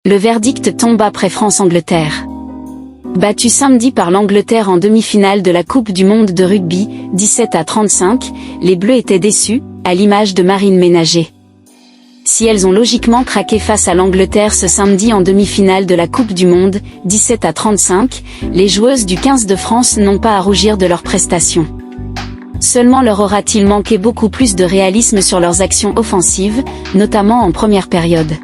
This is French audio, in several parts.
Le verdict tombe après France-Angleterre. Battu samedi par l'Angleterre en demi-finale de la Coupe du monde de rugby, 17-35, les Bleus étaient déçus, à l'image de Marine Ménager. Si elles ont logiquement craqué face à l'Angleterre ce samedi en demi-finale de la Coupe du monde, 17-35, les joueuses du 15 de France n'ont pas à rougir de leurs prestations. Seulement leur aura-t-il manqué beaucoup plus de réalisme sur leurs actions offensives, notamment en première période.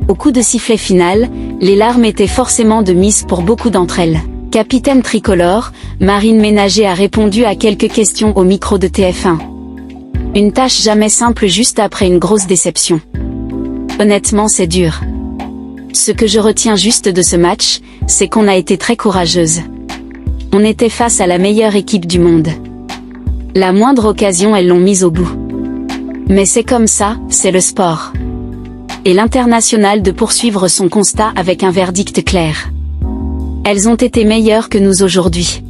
Au coup de sifflet final, les larmes étaient forcément de mise pour beaucoup d'entre elles. Capitaine tricolore, Marine Ménager a répondu à quelques questions au micro de TF1. Une tâche jamais simple juste après une grosse déception. Honnêtement, c'est dur. Ce que je retiens juste de ce match, c'est qu'on a été très courageuse. On était face à la meilleure équipe du monde. La moindre occasion, elles l'ont mise au bout. Mais c'est comme ça, c'est le sport. Et l'international de poursuivre son constat avec un verdict clair. Elles ont été meilleures que nous aujourd'hui.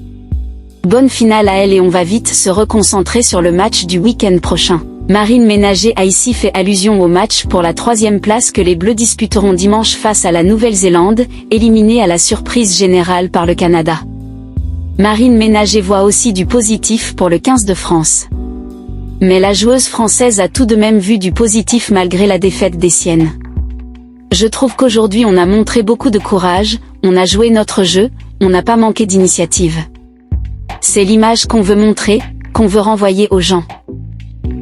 Bonne finale à elles et on va vite se reconcentrer sur le match du week-end prochain. Marine Ménager a ici fait allusion au match pour la 3e place que les Bleus disputeront dimanche face à la Nouvelle-Zélande, éliminée à la surprise générale par le Canada. Marine Ménager voit aussi du positif pour le 15 de France. Mais la joueuse française a tout de même vu du positif malgré la défaite des siennes. Je trouve qu'aujourd'hui on a montré beaucoup de courage, on a joué notre jeu, on n'a pas manqué d'initiative. C'est l'image qu'on veut montrer, qu'on veut renvoyer aux gens.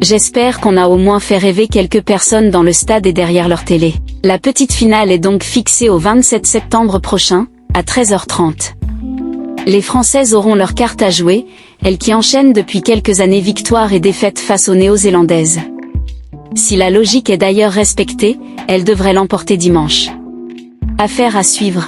J'espère qu'on a au moins fait rêver quelques personnes dans le stade et derrière leur télé. La petite finale est donc fixée au 27 septembre prochain, à 13h30. Les Françaises auront leur carte à jouer, elles qui enchaînent depuis quelques années victoires et défaites face aux Néo-Zélandaises. Si la logique est d'ailleurs respectée, elles devraient l'emporter dimanche. Affaire à suivre.